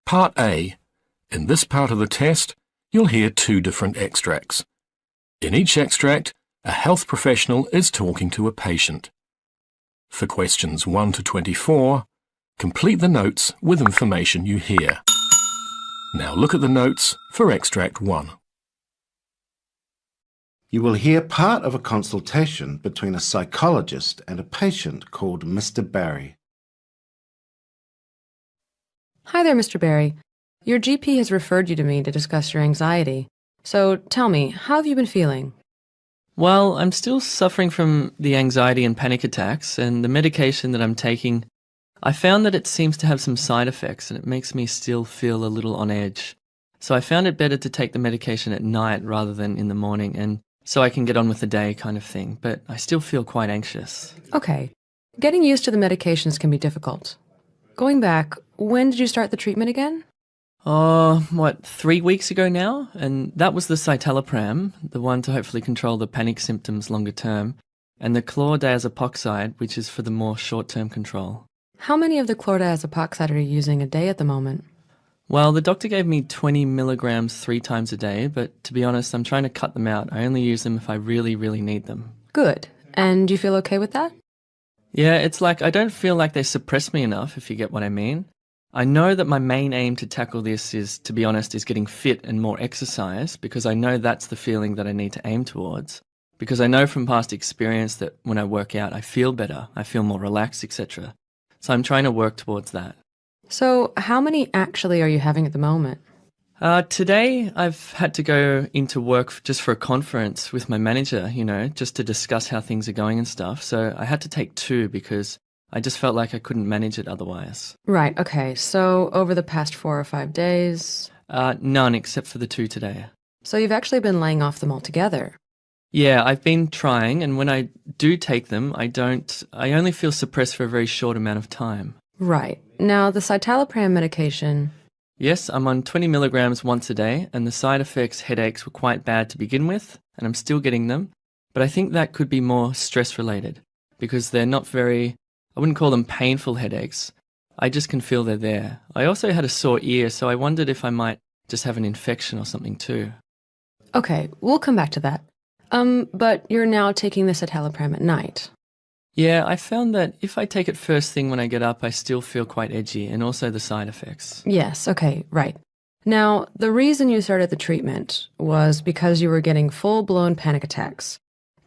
Part A. In this part of the test, you'll hear two different extracts. In each extract, a health professional is talking to a patient. For questions 1 to 24, complete the notes with information you hear. Now look at the notes for extract 1. You will hear part of a consultation between a psychologist and a patient called Mr. Barry. Hi there, Mr. Barry. Your GP has referred you to me to discuss your anxiety. So tell me, how have you been feeling? Well, I'm still suffering from the anxiety and panic attacks, and the medication that I'm taking, I found that it seems to have some side effects, and it makes me still feel a little on edge. So I found it better to take the medication at night rather than in the morning, and so I can get on with the day kind of thing, but I still feel quite anxious. Okay. Getting used to the medications can be difficult. Going back, when did you start the treatment again? 3 weeks ago now? And that was the citalopram, the one to hopefully control the panic symptoms longer term, and the chlordiazepoxide, which is for the more short-term control. How many of the chlordiazepoxide are you using a day at the moment? Well, the doctor gave me 20 milligrams 3 times a day, but to be honest, I'm trying to cut them out. I only use them if I really, really need them. Good. And do you feel okay with that? Yeah, it's like I don't feel like they suppress me enough, if you get what I mean. I know that my main aim to tackle this is, to be honest, is getting fit and more exercise, because I know that's the feeling that I need to aim towards. Because I know from past experience that when I work out, I feel better, I feel more relaxed, etc. So I'm trying to work towards that. So how many actually are you having at the moment? Today, I've had to go into work just for a conference with my manager, just to discuss how things are going and stuff. So I had to take 2 because I just felt like I couldn't manage it otherwise. Right, okay. So over the past 4 or 5 days? None except for the 2 today. So you've actually been laying off them altogether? Yeah, I've been trying, and when I do take them, I only feel suppressed for a very short amount of time. Right. Now, the citalopram medication... Yes, I'm on 20 milligrams once a day, and the side effects, headaches, were quite bad to begin with, and I'm still getting them, but I think that could be more stress-related, because they're not I wouldn't call them painful headaches. I just can feel they're there. I also had a sore ear, so I wondered if I might just have an infection or something too. Okay, we'll come back to that. But you're now taking the citalopram at night. Yeah, I found that if I take it first thing when I get up, I still feel quite edgy, and also the side effects. Yes, okay, right. Now, the reason you started the treatment was because you were getting full-blown panic attacks.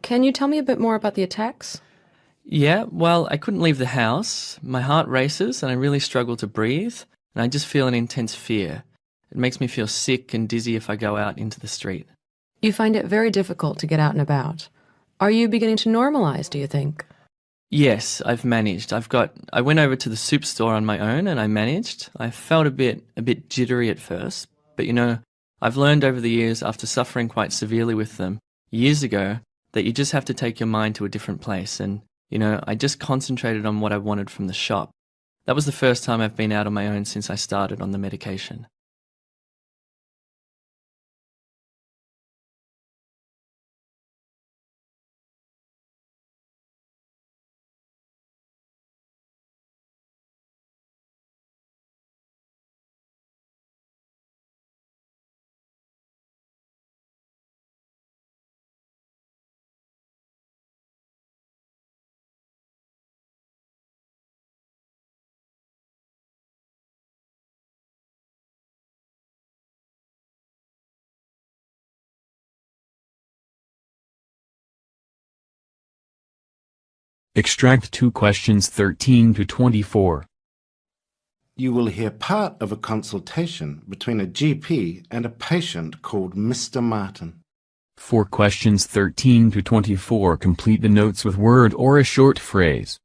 Can you tell me a bit more about the attacks? Yeah, well, I couldn't leave the house. My heart races, and I really struggle to breathe, and I just feel an intense fear. It makes me feel sick and dizzy if I go out into the street. You find it very difficult to get out and about. Are you beginning to normalize, do you think? Yes, I've managed. I went over to the soup store on my own and I managed. I felt a bit jittery at first, but I've learned over the years after suffering quite severely with them years ago that you just have to take your mind to a different place, and I just concentrated on what I wanted from the shop. That was the first time I've been out on my own since I started on the medication. Extract 2 questions 13 to 24. You will hear part of a consultation between a GP and a patient called Mr. Martin. For questions 13 to 24, complete the notes with word or a short phrase.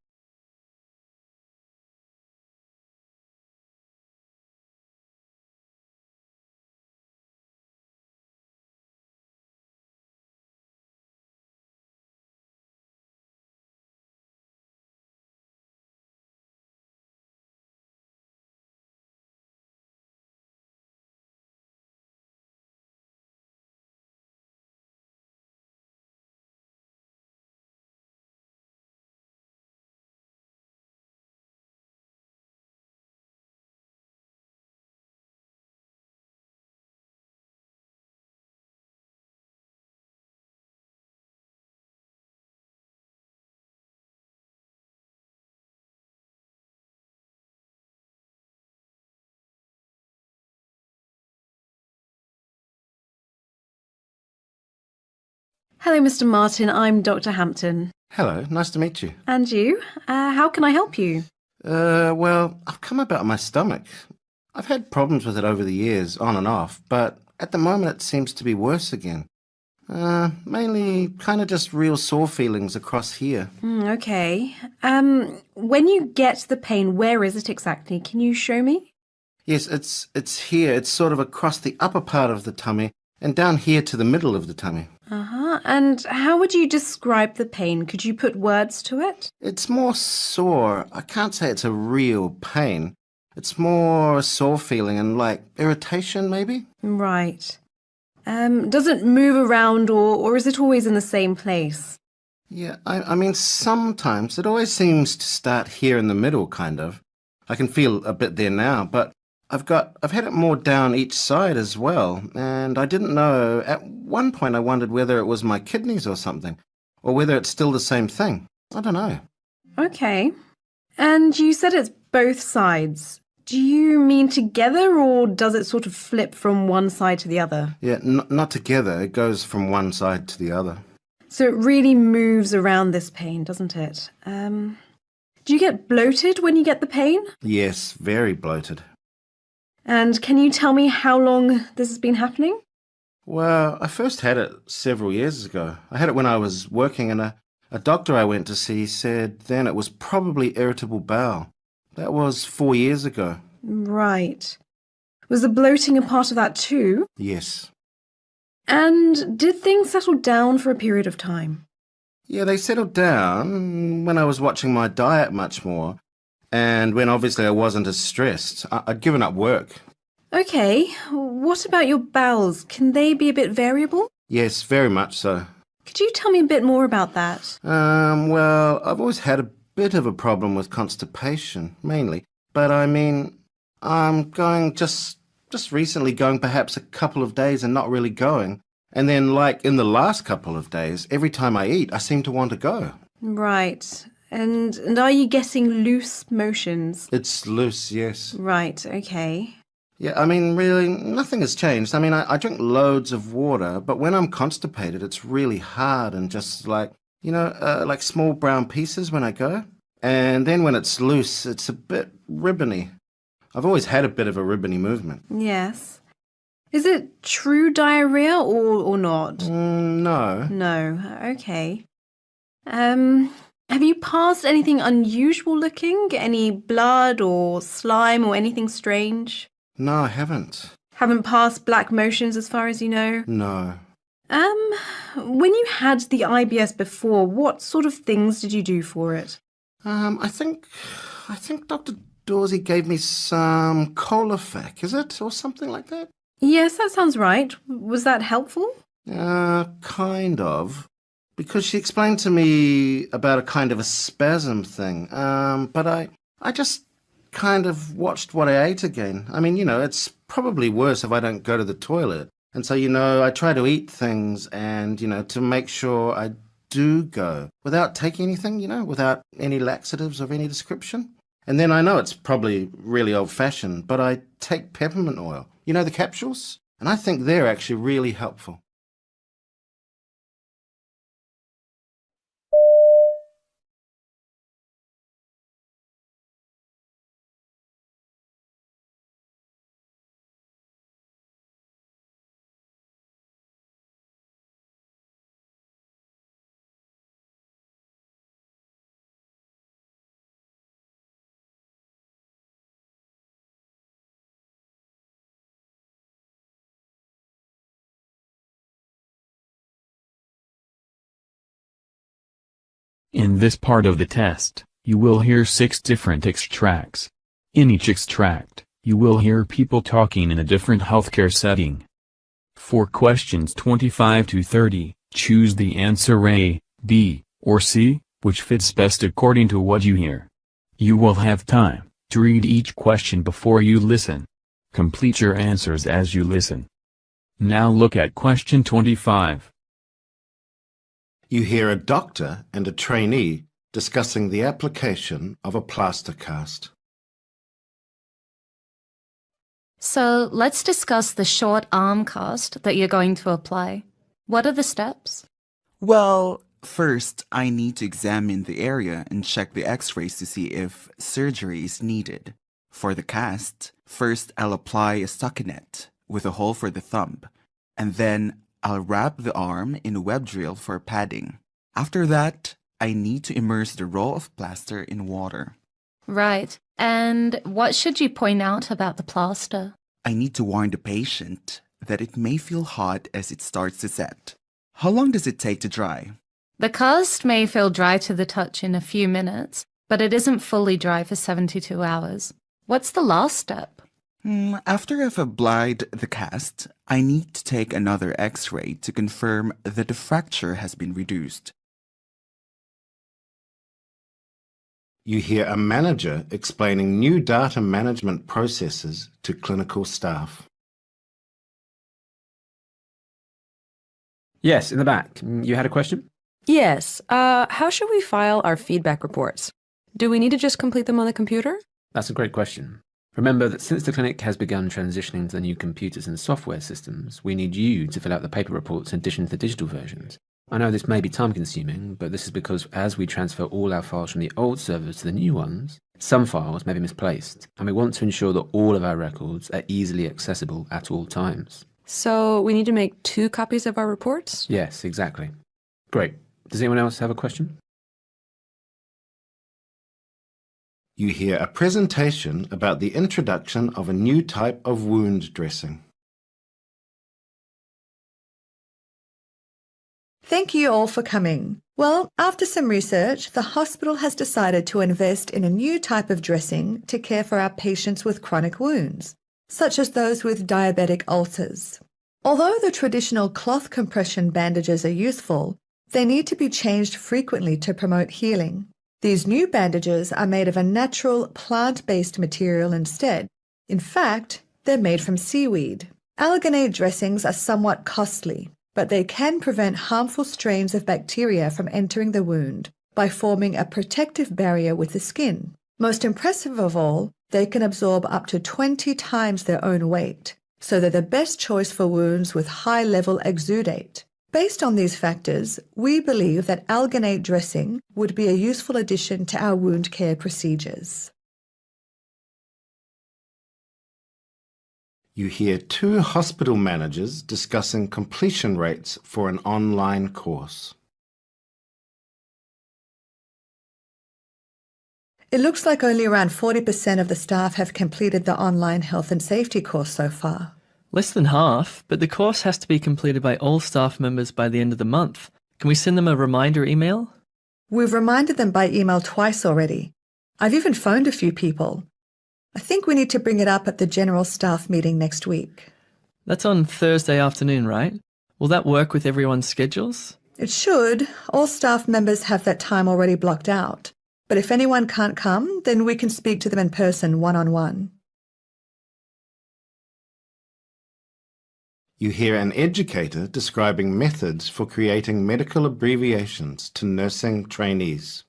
Hello, Mr. Martin. I'm Dr. Hampton. Hello, nice to meet you. And you? How can I help you? Well, I've come about my stomach. I've had problems with it over the years, on and off, but at the moment it seems to be worse again. Mainly kind of just real sore feelings across here. Okay. When you get the pain, where is it exactly? Can you show me? Yes, it's here. It's sort of across the upper part of the tummy and down here to the middle of the tummy. Uh-huh. And how would you describe the pain? Could you put words to it? It's more sore. I can't say it's a real pain. It's more a sore feeling and like irritation, maybe? Right. Does it move around or is it always in the same place? Yeah, I mean, sometimes it always seems to start here in the middle, kind of. I can feel a bit there now, but I've had it more down each side as well, and I didn't know. At one point I wondered whether it was my kidneys or something, or whether it's still the same thing. I don't know. Okay. And you said it's both sides. Do you mean together or does it sort of flip from one side to the other? Yeah, not together. It goes from one side to the other. So it really moves around this pain, doesn't it? Do you get bloated when you get the pain? Yes, very bloated. And can you tell me how long this has been happening? Well, I first had it several years ago. I had it when I was working, and a doctor I went to see said then it was probably irritable bowel. That was 4 years ago. Right. Was the bloating a part of that too? Yes. And did things settle down for a period of time? Yeah, they settled down when I was watching my diet much more, and when obviously I wasn't as stressed. I'd given up work. Okay. What about your bowels? Can they be a bit variable? Yes, very much so. Could you tell me a bit more about that? Well, I've always had a bit of a problem with constipation, mainly. But I mean, I'm going just recently going perhaps a couple of days and not really going. And then, like, in the last couple of days, every time I eat, I seem to want to go. Right. And are you getting loose motions? It's loose, yes. Right, okay. Yeah, I mean, really, nothing has changed. I mean, I drink loads of water, but when I'm constipated, it's really hard and just like, like small brown pieces when I go. And then when it's loose, it's a bit ribbony. I've always had a bit of a ribbony movement. Yes. Is it true diarrhea or not? No. No, okay. Have you passed anything unusual looking? Any blood or slime or anything strange? No, I haven't. Haven't passed black motions as far as you know? No. When you had the IBS before, what sort of things did you do for it? I think Dr. Dorsey gave me some Colofac, is it? Or something like that? Yes, that sounds right. Was that helpful? Kind of. Because she explained to me about a kind of a spasm thing. But I just kind of watched what I ate again. I mean, it's probably worse if I don't go to the toilet. And so, I try to eat things and, to make sure I do go without taking anything, without any laxatives of any description. And then I know it's probably really old-fashioned, but I take peppermint oil. The capsules? And I think they're actually really helpful. In this part of the test, you will hear 6 different extracts. In each extract, you will hear people talking in a different healthcare setting. For questions 25 to 30, choose the answer A, B, or C, which fits best according to what you hear. You will have time to read each question before you listen. Complete your answers as you listen. Now look at question 25. You hear a doctor and a trainee discussing the application of a plaster cast. So let's discuss the short arm cast that you're going to apply. What are the steps? Well, first, I need to examine the area and check the x-rays to see if surgery is needed. For the cast, first I'll apply a stockinette with a hole for the thumb, and then I'll wrap the arm in a web drill for padding. After that, I need to immerse the roll of plaster in water. Right. And what should you point out about the plaster? I need to warn the patient that it may feel hot as it starts to set. How long does it take to dry? The cast may feel dry to the touch in a few minutes, but it isn't fully dry for 72 hours. What's the last step? After I've applied the cast, I need to take another x-ray to confirm that the fracture has been reduced. You hear a manager explaining new data management processes to clinical staff. Yes, in the back. You had a question? Yes. How should we file our feedback reports? Do we need to just complete them on the computer? That's a great question. Remember that since the clinic has begun transitioning to the new computers and software systems, we need you to fill out the paper reports in addition to the digital versions. I know this may be time-consuming, but this is because as we transfer all our files from the old servers to the new ones, some files may be misplaced, and we want to ensure that all of our records are easily accessible at all times. So we need to make 2 copies of our reports? Yes, exactly. Great. Does anyone else have a question? You hear a presentation about the introduction of a new type of wound dressing. Thank you all for coming. Well, after some research, the hospital has decided to invest in a new type of dressing to care for our patients with chronic wounds, such as those with diabetic ulcers. Although the traditional cloth compression bandages are useful, they need to be changed frequently to promote healing. These new bandages are made of a natural plant-based material instead. In fact, they're made from seaweed. Alginate dressings are somewhat costly, but they can prevent harmful strains of bacteria from entering the wound by forming a protective barrier with the skin. Most impressive of all, they can absorb up to 20 times their own weight, so they're the best choice for wounds with high-level exudate. Based on these factors, we believe that alginate dressing would be a useful addition to our wound care procedures. You hear 2 hospital managers discussing completion rates for an online course. It looks like only around 40% of the staff have completed the online health and safety course so far. Less than half, but the course has to be completed by all staff members by the end of the month. Can we send them a reminder email? We've reminded them by email twice already. I've even phoned a few people. I think we need to bring it up at the general staff meeting next week. That's on Thursday afternoon, right? Will that work with everyone's schedules? It should. All staff members have that time already blocked out. But if anyone can't come, then we can speak to them in person one-on-one. You hear an educator describing methods for creating medical abbreviations to nursing trainees.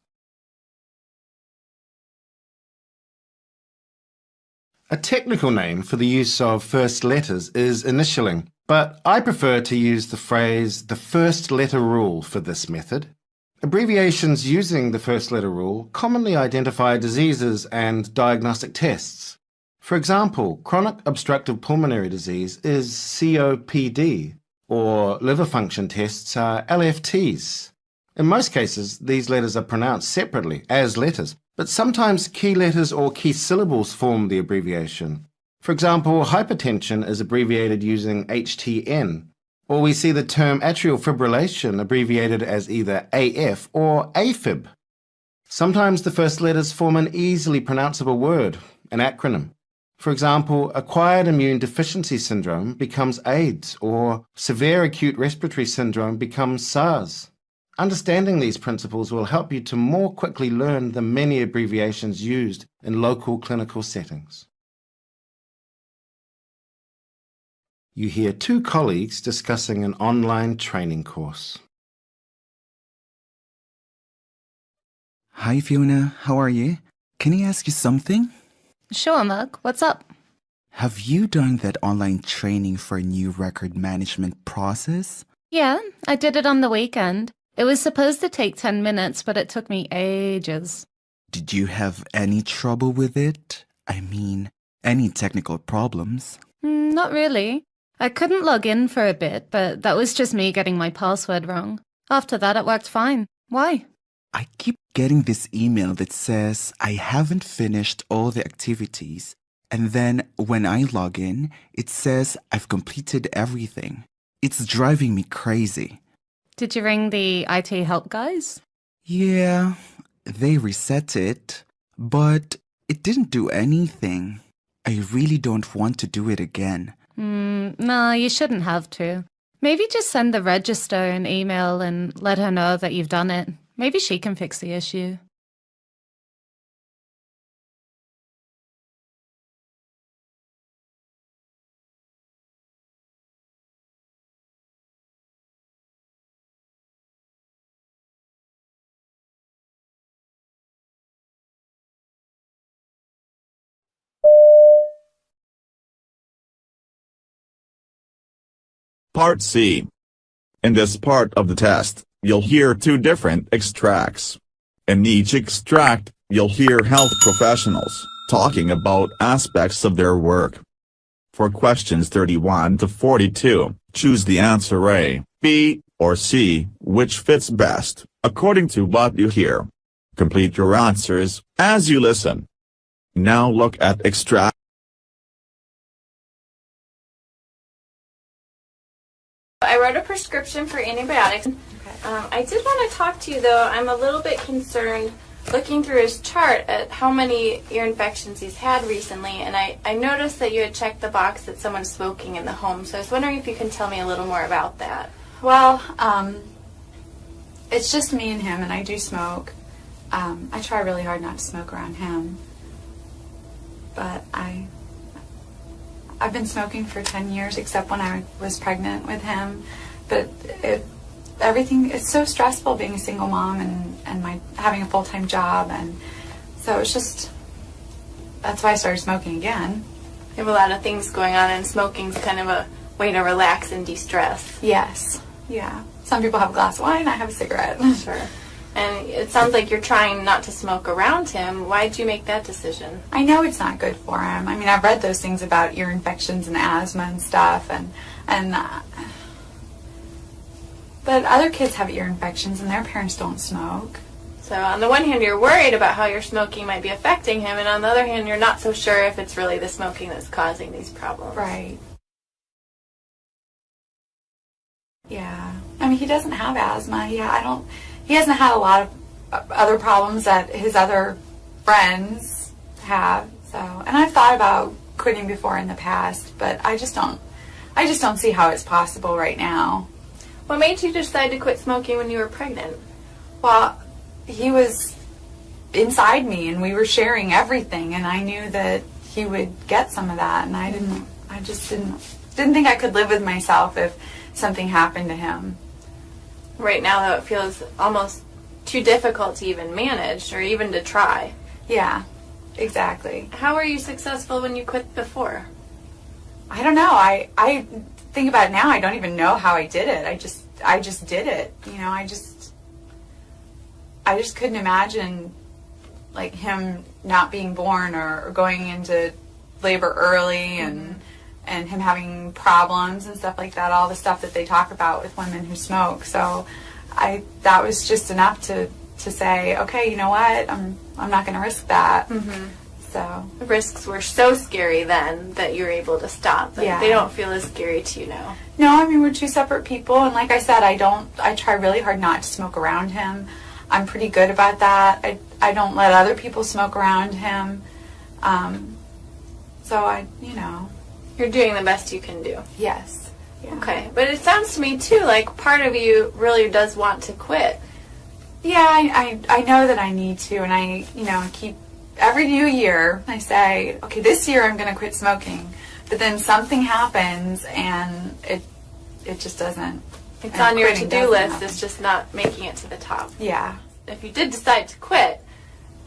A technical name for the use of first letters is initialing, but I prefer to use the phrase the first letter rule for this method. Abbreviations using the first letter rule commonly identify diseases and diagnostic tests. For example, chronic obstructive pulmonary disease is COPD, or liver function tests are LFTs. In most cases, these letters are pronounced separately as letters, but sometimes key letters or key syllables form the abbreviation. For example, hypertension is abbreviated using HTN, or we see the term atrial fibrillation abbreviated as either AF or AFib. Sometimes the first letters form an easily pronounceable word, an acronym. For example, acquired immune deficiency syndrome becomes AIDS, or severe acute respiratory syndrome becomes SARS. Understanding these principles will help you to more quickly learn the many abbreviations used in local clinical settings. You hear 2 colleagues discussing an online training course. Hi Fiona, how are you? Can I ask you something? Sure, Mug. What's up? Have you done that online training for a new record management process? Yeah, I did it on the weekend. It was supposed to take 10 minutes, but it took me ages. Did you have any trouble with it? I mean, any technical problems? Not really. I couldn't log in for a bit, but that was just me getting my password wrong. After that, it worked fine. Why? I keep getting this email that says I haven't finished all the activities, and then when I log in, it says I've completed everything. It's driving me crazy. Did you ring the IT help guys? Yeah, they reset it, but it didn't do anything. I really don't want to do it again. No, you shouldn't have to. Maybe just send the register an email and let her know that you've done it. Maybe she can fix the issue. Part C. In this part of the test, you'll hear 2 different extracts. In each extract, you'll hear health professionals talking about aspects of their work. For questions 31 to 42, choose the answer A, B, or C, which fits best, according to what you hear. Complete your answers as you listen. Now look at extract. I wrote a prescription for antibiotics. I did want to talk to you, though. I'm a little bit concerned looking through his chart at how many ear infections he's had recently, and I noticed that you had checked the box that someone's smoking in the home, so I was wondering if you can tell me a little more about that. Well, it's just me and him, and I do smoke. I try really hard not to smoke around him, but I've been smoking for 10 years, except when I was pregnant with him. But it's so stressful being a single mom and having a full-time job, and so that's why I started smoking again. You have a lot of things going on, and smoking's kind of a way to relax and de-stress. Yes, yeah. Some people have a glass of wine, I have a cigarette. Sure. And it sounds like you're trying not to smoke around him. Why did you make that decision? I know it's not good for him. I mean, I've read those things about ear infections and asthma and stuff, but other kids have ear infections and their parents don't smoke. So on the one hand, you're worried about how your smoking might be affecting him, and on the other hand, you're not so sure if it's really the smoking that's causing these problems. Right. Yeah. I mean, he doesn't have asthma. Yeah, he hasn't had a lot of other problems that his other friends have. So, and I've thought about quitting before in the past, but I just don't see how it's possible right now. What made you decide to quit smoking when you were pregnant? Well, he was inside me and we were sharing everything, and I knew that he would get some of that, and I just didn't think I could live with myself if something happened to him. Right now, though, it feels almost too difficult to even manage or even to try. Yeah, exactly. How were you successful when you quit before? I don't know. I think about it now, I don't even know how I did it. I just did it. You know, I just couldn't imagine like him not being born or going into labor early and him having problems and stuff like that, all the stuff that they talk about with women who smoke. So that was just enough to say, okay, you know what, I'm not going to risk that. Mm-hmm. So the risks were so scary then that you were able to stop. Yeah. They don't feel as scary to you now. No, I mean, we're two separate people, and like I said, I try really hard not to smoke around him. I'm pretty good about that. I don't let other people smoke around him. So You're doing the best you can do. Yes. Yeah. Okay, but it sounds to me too like part of you really does want to quit. Yeah, I know that I need to, and I keep every new year I say, okay, this year I'm going to quit smoking, but then something happens and it just doesn't. It's on your to-do list. It's just not making it to the top. Yeah. If you did decide to quit,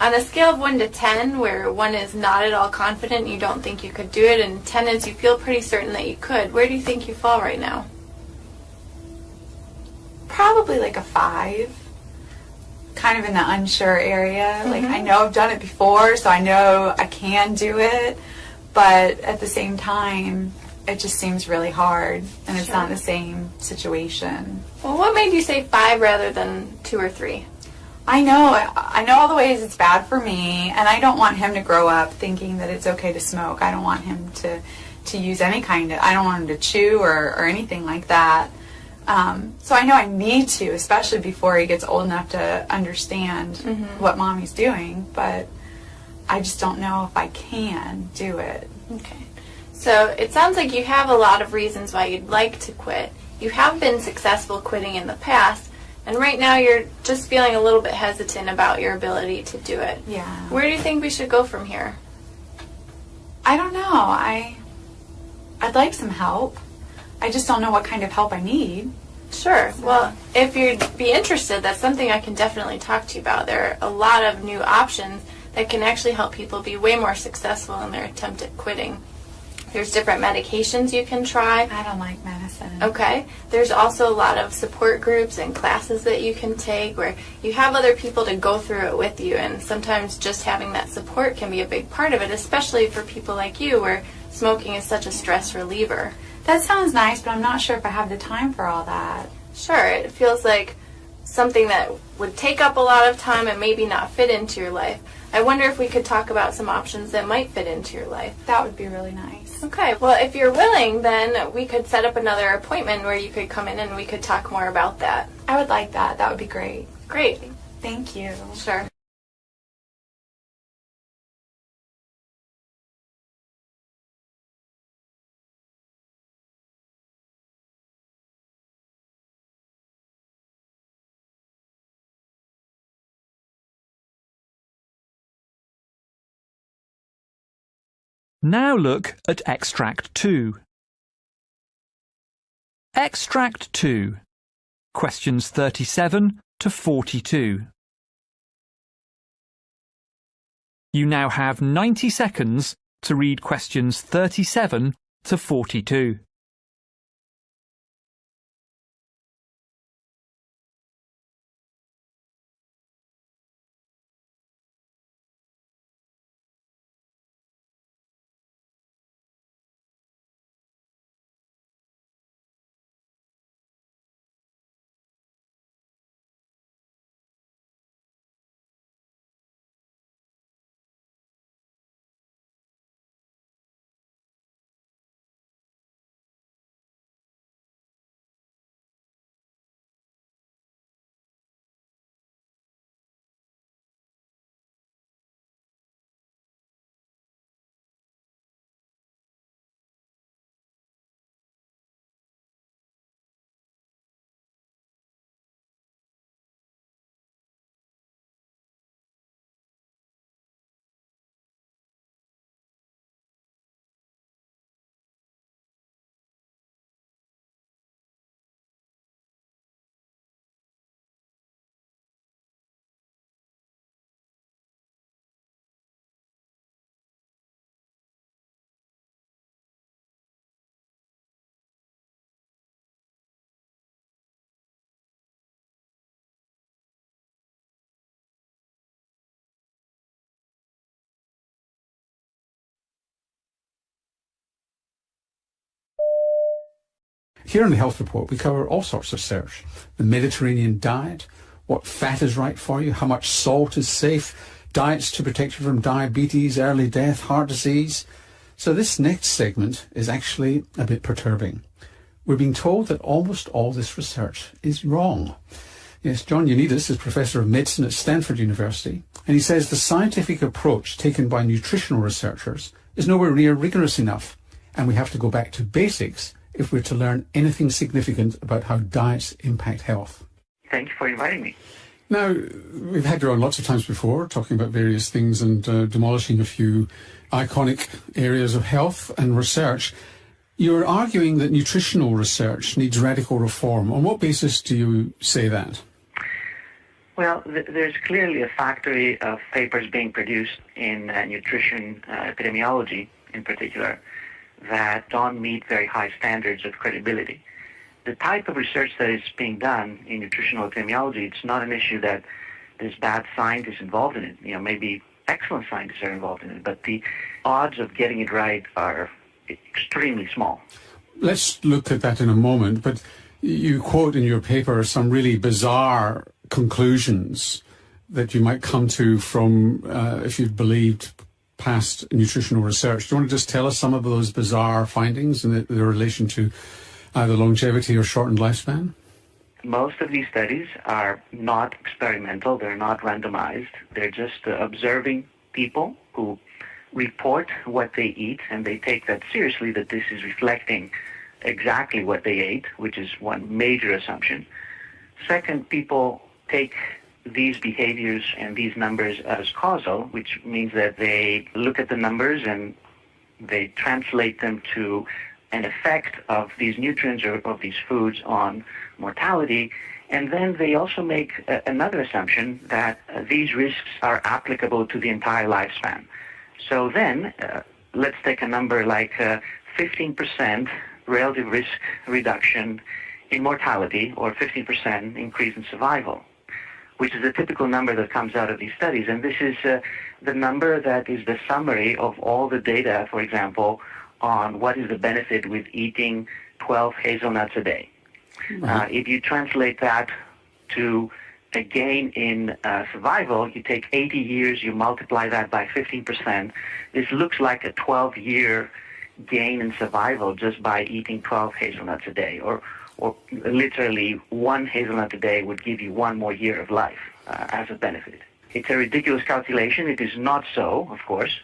on a scale of 1 to 10, where 1 is not at all confident, you don't think you could do it, and 10 is you feel pretty certain that you could, where do you think you fall right now? probably like a 5. Kind of in the unsure area. Like, I know I've done it before, so I know I can do it, but at the same time, it just seems really hard, and it's not the same situation. Well, what made you say 5 rather than 2 or 3? I know all the ways it's bad for me, and I don't want him to grow up thinking that it's okay to smoke. I don't want him to use any kind of, I don't want him to chew or anything like that. So I know I need to, especially before he gets old enough to understand what mommy's doing, but I just don't know if I can do it. Okay. So it sounds like you have a lot of reasons why you'd like to quit. You have been successful quitting in the past, and right now you're just feeling a little bit hesitant about your ability to do it. Yeah. Where do you think we should go from here? I don't know. I'd like some help. I just don't know what kind of help I need. Sure. Well, if you'd be interested, that's something I can definitely talk to you about. There are a lot of new options that can actually help people be way more successful in their attempt at quitting. There's different medications you can try. I don't like medicine. Okay. There's also a lot of support groups and classes that you can take where you have other people to go through it with you, and sometimes just having that support can be a big part of it, especially for people like you where smoking is such a stress reliever. That sounds nice, but I'm not sure if I have the time for all that. Sure. It feels like something that would take up a lot of time and maybe not fit into your life. I wonder if we could talk about some options that might fit into your life. That would be really nice. Okay, well, if you're willing, then we could set up another appointment where you could come in and we could talk more about that. I would like that. That would be great. Great. Thank you. Sure. Now look at Extract 2. Extract 2. Questions 37 to 42. You now have 90 seconds to read questions 37 to 42. Here in the health report, we cover all sorts of research. The Mediterranean diet, what fat is right for you, how much salt is safe, diets to protect you from diabetes, early death, heart disease. So this next segment is actually a bit perturbing. We're being told that almost all this research is wrong. Yes, John Ioannidis is Professor of Medicine at Stanford University, and he says the scientific approach taken by nutritional researchers is nowhere near rigorous enough, and we have to go back to basics if we're to learn anything significant about how diets impact health. Thank you for inviting me. Now, we've had you on lots of times before, talking about various things and demolishing a few iconic areas of health and research. You're arguing that nutritional research needs radical reform. On what basis do you say that? Well, there's clearly a factory of papers being produced in nutrition epidemiology in particular that don't meet very high standards of credibility. the type of research that is being done in nutritional epidemiology, it's not an issue that there's bad scientists involved in it. Maybe excellent scientists are involved in it, but the odds of getting it right are extremely small. Let's look at that in a moment, but you quote in your paper some really bizarre conclusions that you might come to from if you'd believed past nutritional research. Do you want to just tell us some of those bizarre findings in their relation to either longevity or shortened lifespan? Most of these studies are not experimental. They're not randomized. They're just observing people who report what they eat, and they take that seriously, that this is reflecting exactly what they ate, which is one major assumption. Second, people take these behaviors and these numbers as causal, which means that they look at the numbers and they translate them to an effect of these nutrients or of these foods on mortality. And then they also make another assumption that these risks are applicable to the entire lifespan. So then, let's take a number like 15% relative risk reduction in mortality or 15% increase in survival, which is a typical number that comes out of these studies. And this is the number that is the summary of all the data, for example, on what is the benefit with eating 12 hazelnuts a day. If you translate that to a gain in survival, you take 80 years, you multiply that by 15%. This looks like a 12-year gain in survival just by eating 12 hazelnuts a day, or literally one hazelnut a day would give you one more year of life as a benefit. It's a ridiculous calculation. It is not so, of course.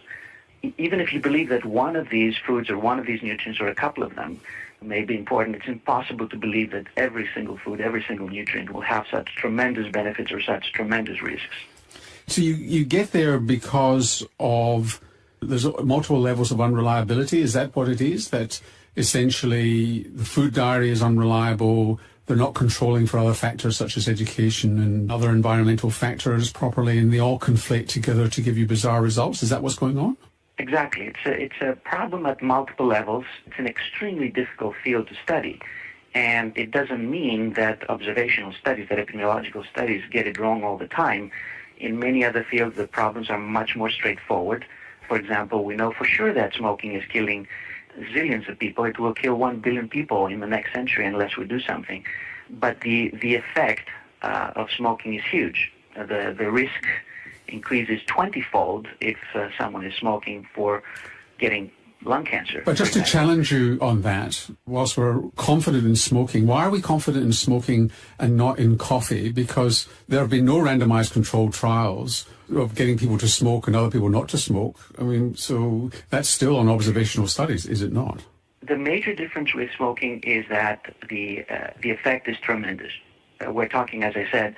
Even if you believe that one of these foods or one of these nutrients or a couple of them may be important, it's impossible to believe that every single food, every single nutrient will have such tremendous benefits or such tremendous risks. So you get there because of there's multiple levels of unreliability. Is that what it is? That essentially the food diary is unreliable, they're not controlling for other factors such as education and other environmental factors properly, and they all conflate together to give you bizarre results? Is that what's going on? Exactly. It's a problem at multiple levels. It's an extremely difficult field to study. And it doesn't mean that observational studies, that epidemiological studies get it wrong all the time. In many other fields, the problems are much more straightforward. For example, we know for sure that smoking is killing zillions of people. It will kill 1 billion people in the next century unless we do something. But the effect of smoking is huge. The risk increases 20-fold if someone is smoking for getting lung cancer. But just to challenge you on that, whilst we're confident in smoking, why are we confident in smoking and not in coffee? Because there have been no randomized controlled trials of getting people to smoke and other people not to smoke. I mean, so that's still on observational studies, is it not? The major difference with smoking is that the effect is tremendous. We're talking, as I said,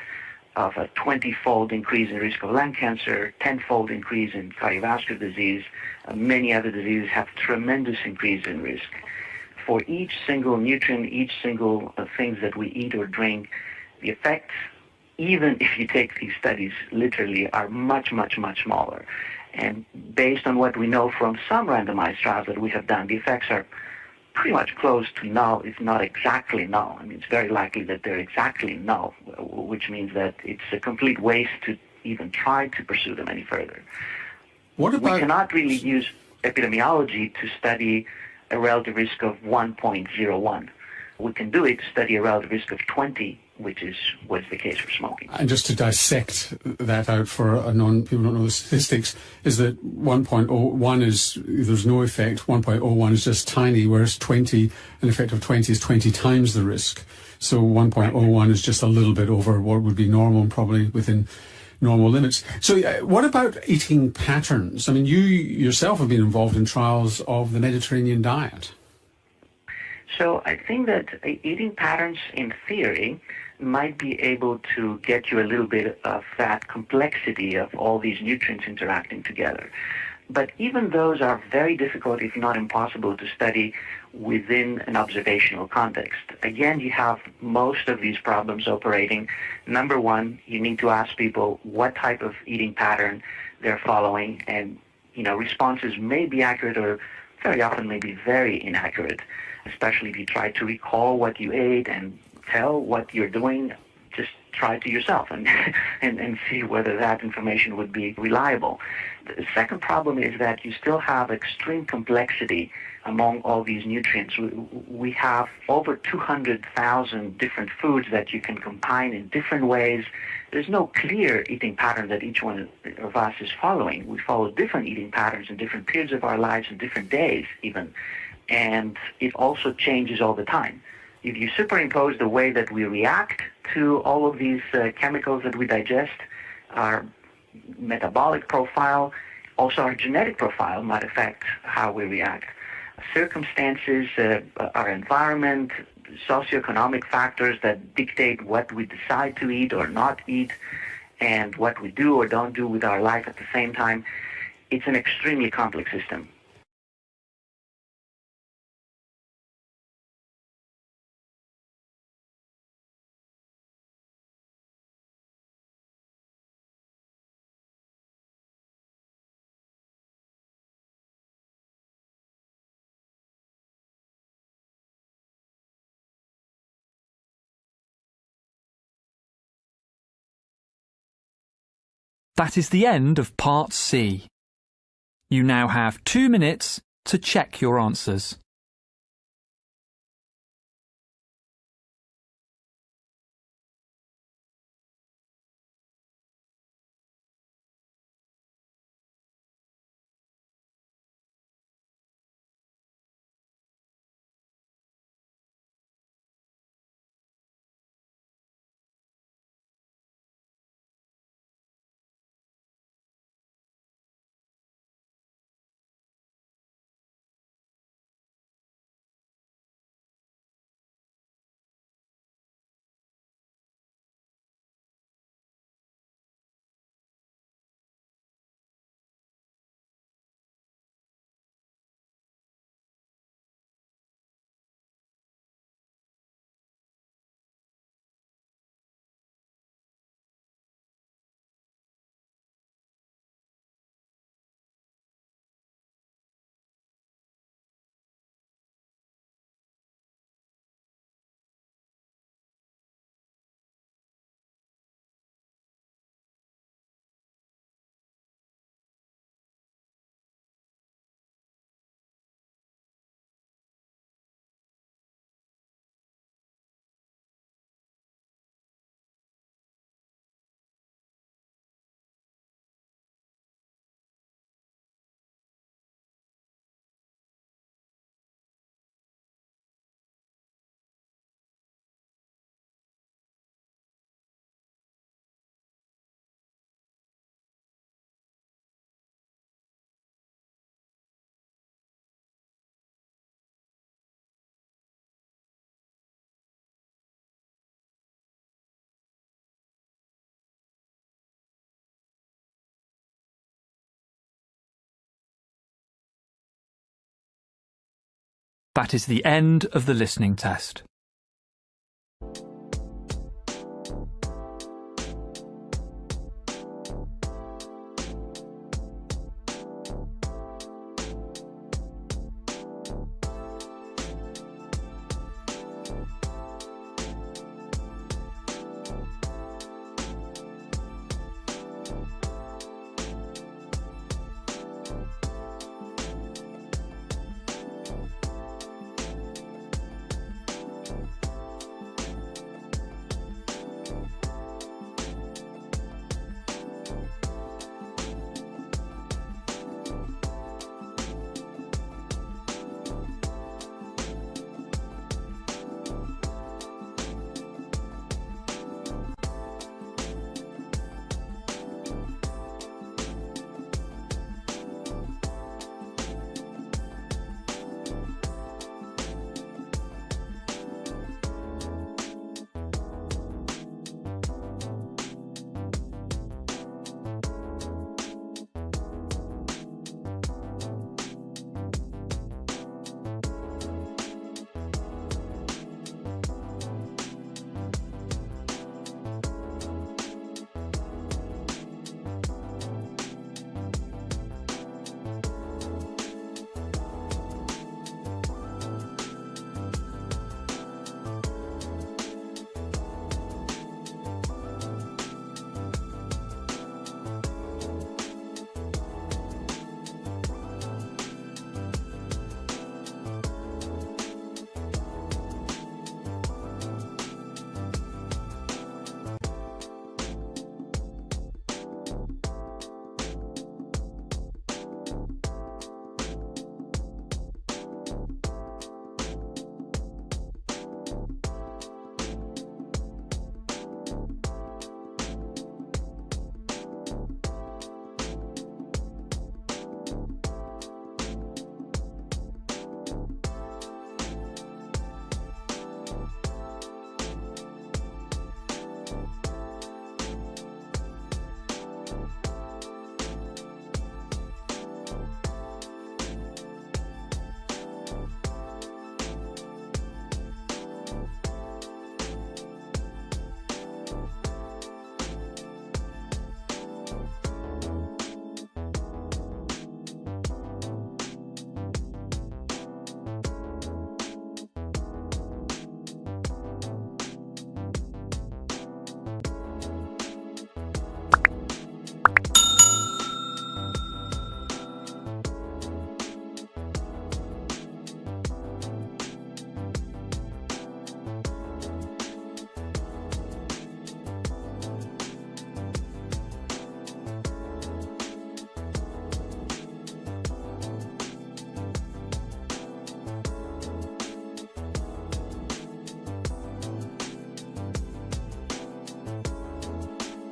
of a 20-fold increase in risk of lung cancer, 10-fold increase in cardiovascular disease. Many other diseases have tremendous increase in risk. For each single nutrient, each single things that we eat or drink, the effects, even if you take these studies literally, are much, much, much smaller. And based on what we know from some randomized trials that we have done, the effects are pretty much close to null, if not exactly null. I mean, it's very likely that they're exactly null, which means that it's a complete waste to even try to pursue them any further. What about... We cannot really use epidemiology to study a relative risk of 1.01. We can do it to study a relative risk of 20, which is what's the case for smoking. And just to dissect that out for people who don't know the statistics, is that 1.01 is, there's no effect, 1.01 is just tiny, whereas 20, an effect of 20 is 20 times the risk. So 1.01 is just a little bit over what would be normal and probably within normal limits. So what about eating patterns? I mean, you yourself have been involved in trials of the Mediterranean diet. So I think that eating patterns, in theory, might be able to get you a little bit of that complexity of all these nutrients interacting together. But even those are very difficult, if not impossible, to study within an observational context. Again, you have most of these problems operating. Number one, you need to ask people what type of eating pattern they're following, and responses may be accurate or very often may be very inaccurate, especially if you try to recall what you ate and tell what you're doing. Just try to yourself and, and see whether that information would be reliable. The second problem is that you still have extreme complexity among all these nutrients. We have over 200,000 different foods that you can combine in different ways. There's no clear eating pattern that each one of us is following. We follow different eating patterns in different periods of our lives and different days even. And it also changes all the time. If you superimpose the way that we react to all of these chemicals that we digest, our metabolic profile, also our genetic profile might affect how we react. Circumstances, our environment, socioeconomic factors that dictate what we decide to eat or not eat, and what we do or don't do with our life at the same time. It's an extremely complex system. That is the end of Part C. You now have 2 minutes to check your answers. That is the end of the listening test.